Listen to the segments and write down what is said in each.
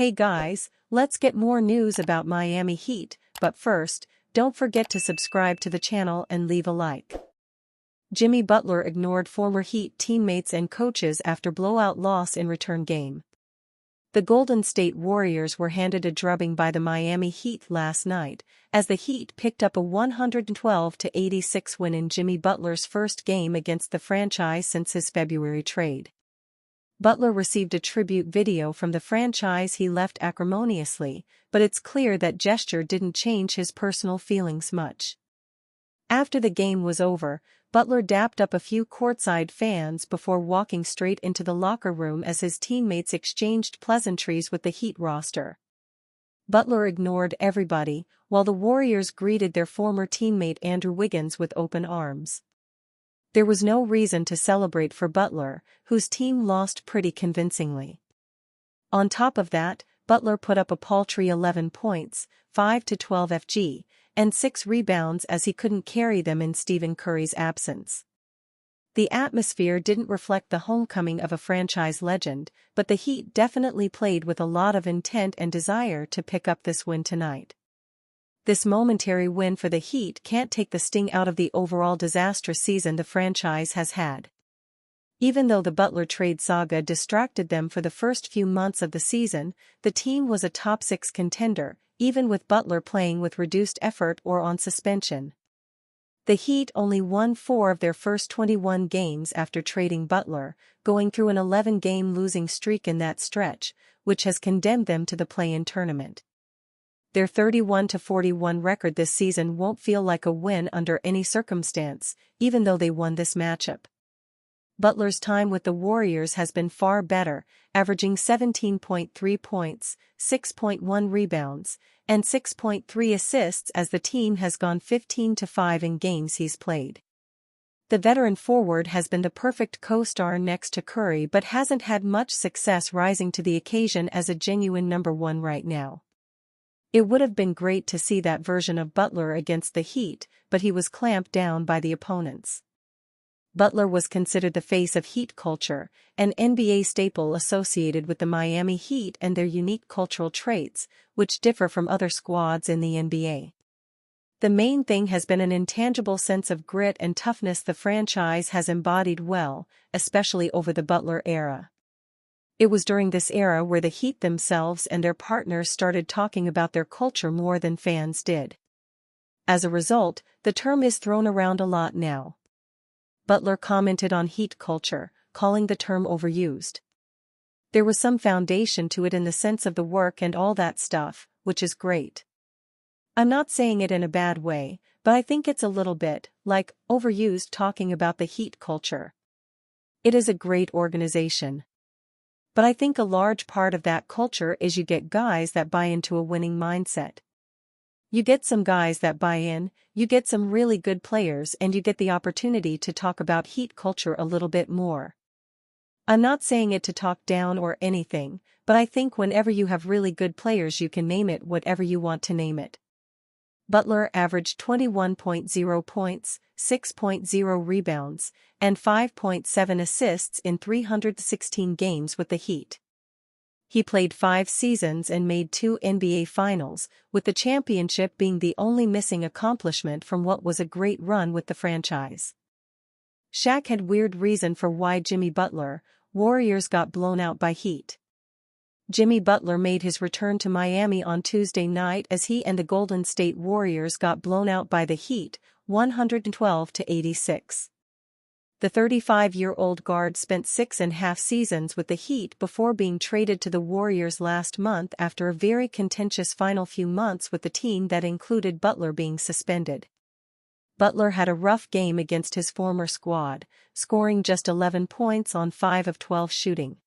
Hey guys, let's get more news about Miami Heat, but first, don't forget to subscribe to the channel and leave a like. Jimmy Butler ignored former Heat teammates and coaches after blowout loss in return game. The Golden State Warriors were handed a drubbing by the Miami Heat last night, as the Heat picked up a 112-86 win in Jimmy Butler's first game against the franchise since his February trade. Butler received a tribute video from the franchise he left acrimoniously, but it's clear that gesture didn't change his personal feelings much. After the game was over, Butler dapped up a few courtside fans before walking straight into the locker room as his teammates exchanged pleasantries with the Heat roster. Butler ignored everybody, while the Warriors greeted their former teammate Andrew Wiggins with open arms. There was no reason to celebrate for Butler, whose team lost pretty convincingly. On top of that, Butler put up a paltry 11 points, 5 to 12 FG, and 6 rebounds as he couldn't carry them in Stephen Curry's absence. The atmosphere didn't reflect the homecoming of a franchise legend, but the Heat definitely played with a lot of intent and desire to pick up this win tonight. This momentary win for the Heat can't take the sting out of the overall disastrous season the franchise has had. Even though the Butler trade saga distracted them for the first few months of the season, the team was a top 6 contender, even with Butler playing with reduced effort or on suspension. The Heat only won 4 of their first 21 games after trading Butler, going through an 11-game losing streak in that stretch, which has condemned them to the play-in tournament. Their 31-41 record this season won't feel like a win under any circumstance, even though they won this matchup. Butler's time with the Warriors has been far better, averaging 17.3 points, 6.1 rebounds, and 6.3 assists as the team has gone 15-5 in games he's played. The veteran forward has been the perfect co-star next to Curry but hasn't had much success rising to the occasion as a genuine number 1 right now. It would have been great to see that version of Butler against the Heat, but he was clamped down by the opponents. Butler was considered the face of Heat culture, an NBA staple associated with the Miami Heat and their unique cultural traits, which differ from other squads in the NBA. The main thing has been an intangible sense of grit and toughness the franchise has embodied well, especially over the Butler era. It was during this era where the Heat themselves and their partners started talking about their culture more than fans did. As a result, the term is thrown around a lot now. Butler commented on Heat culture, calling the term overused. There was some foundation to it in the sense of the work and all that stuff, which is great. I'm not saying it in a bad way, but I think it's a little bit, like, overused talking about the Heat culture. It is a great organization. But I think a large part of that culture is you get guys that buy into a winning mindset. You get some guys that buy in, you get some really good players, and you get the opportunity to talk about Heat culture a little bit more. I'm not saying it to talk down or anything, but I think whenever you have really good players you can name it whatever you want to name it. Butler averaged 21.0 points, 6.0 rebounds, and 5.7 assists in 316 games with the Heat. He played 5 seasons and made 2 NBA Finals, with the championship being the only missing accomplishment from what was a great run with the franchise. Shaq had weird reason for why Jimmy Butler, Warriors got blown out by Heat. Jimmy Butler made his return to Miami on Tuesday night as he and the Golden State Warriors got blown out by the Heat, 112-86. The 35-year-old guard spent 6.5 seasons with the Heat before being traded to the Warriors last month after a very contentious final few months with the team that included Butler being suspended. Butler had a rough game against his former squad, scoring just 11 points on 5 of 12 shooting.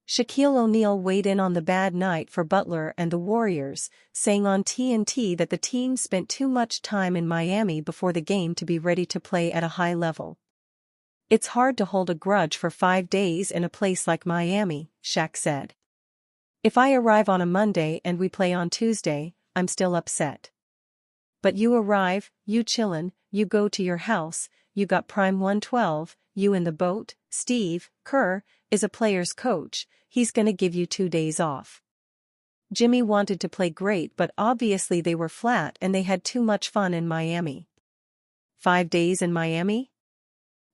Shaquille O'Neal weighed in on the bad night for Butler and the Warriors, saying on TNT that the team spent too much time in Miami before the game to be ready to play at a high level. It's hard to hold a grudge for 5 days in a place like Miami, Shaq said. If I arrive on a Monday and we play on Tuesday, I'm still upset. But you arrive, you chillin', you go to your house, you got prime 112, you in the boat, Steve Kerr is a player's coach, he's gonna give you 2 days off. Jimmy wanted to play great, but obviously they were flat and they had too much fun in Miami. 5 days in Miami?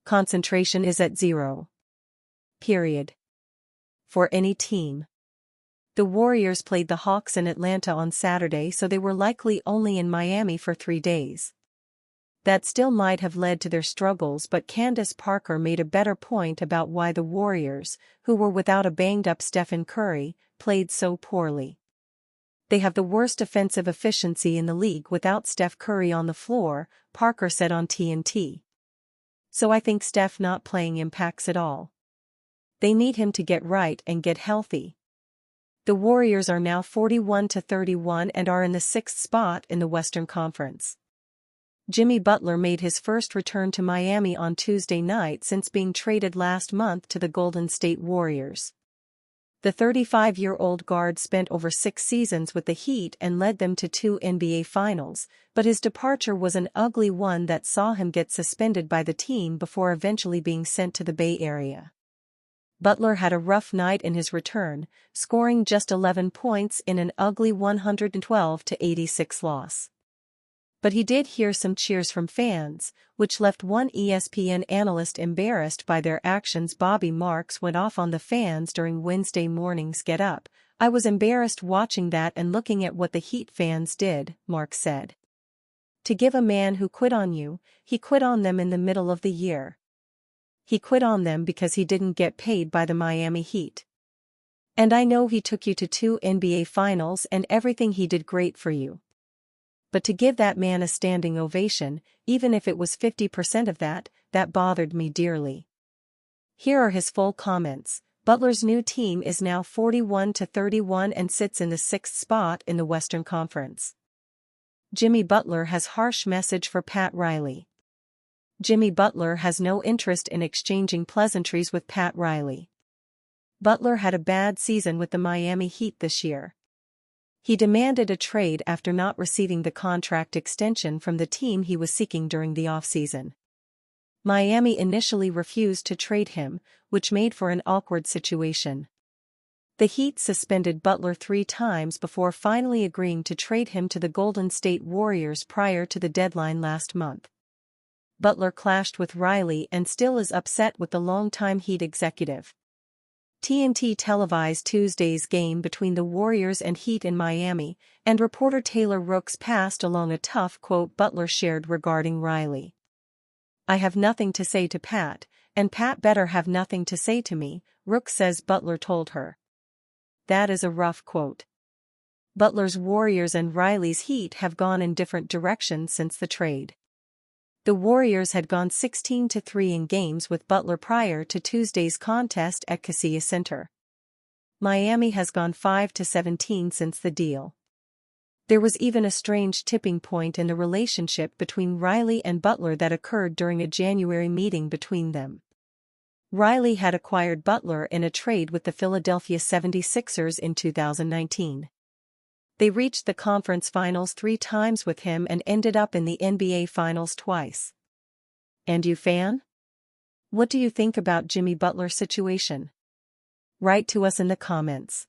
Concentration is at 0. Period. For any team. The Warriors played the Hawks in Atlanta on Saturday, so they were likely only in Miami for 3 days. That still might have led to their struggles, but Candace Parker made a better point about why the Warriors, who were without a banged-up Stephen Curry, played so poorly. They have the worst offensive efficiency in the league without Steph Curry on the floor, Parker said on TNT. So I think Steph not playing impacts it all. They need him to get right and get healthy. The Warriors are now 41-31 and are in the 6th spot in the Western Conference. Jimmy Butler made his first return to Miami on Tuesday night since being traded last month to the Golden State Warriors. The 35-year-old guard spent over 6 seasons with the Heat and led them to 2 NBA Finals, but his departure was an ugly one that saw him get suspended by the team before eventually being sent to the Bay Area. Butler had a rough night in his return, scoring just 11 points in an ugly 112-86 loss. But he did hear some cheers from fans, which left one ESPN analyst embarrassed by their actions. Bobby Marks went off on the fans during Wednesday morning's Get Up. "I was embarrassed watching that and looking at what the Heat fans did," Marks said. "To give a man who quit on you, he quit on them in the middle of the year. He quit on them because he didn't get paid by the Miami Heat. And I know he took you to 2 NBA Finals and everything, he did great for you. But to give that man a standing ovation, even if it was 50% of that, that bothered me dearly." Here are his full comments. Butler's new team is now 41-31 and sits in the 6th spot in the Western Conference. Jimmy Butler has harsh message for Pat Riley. Jimmy Butler has no interest in exchanging pleasantries with Pat Riley. Butler had a bad season with the Miami Heat this year. He demanded a trade after not receiving the contract extension from the team he was seeking during the offseason. Miami initially refused to trade him, which made for an awkward situation. The Heat suspended Butler 3 times before finally agreeing to trade him to the Golden State Warriors prior to the deadline last month. Butler clashed with Riley and still is upset with the longtime Heat executive. TNT televised Tuesday's game between the Warriors and Heat in Miami, and reporter Taylor Rooks passed along a tough quote Butler shared regarding Riley. "I have nothing to say to Pat, and Pat better have nothing to say to me," Rooks says Butler told her. That is a rough quote. Butler's Warriors and Riley's Heat have gone in different directions since the trade. The Warriors had gone 16-3 in games with Butler prior to Tuesday's contest at Casillas Center. Miami has gone 5-17 since the deal. There was even a strange tipping point in the relationship between Riley and Butler that occurred during a January meeting between them. Riley had acquired Butler in a trade with the Philadelphia 76ers in 2019. They reached the conference finals 3 times with him and ended up in the NBA Finals twice. And you fan? What do you think about Jimmy Butler's situation? Write to us in the comments.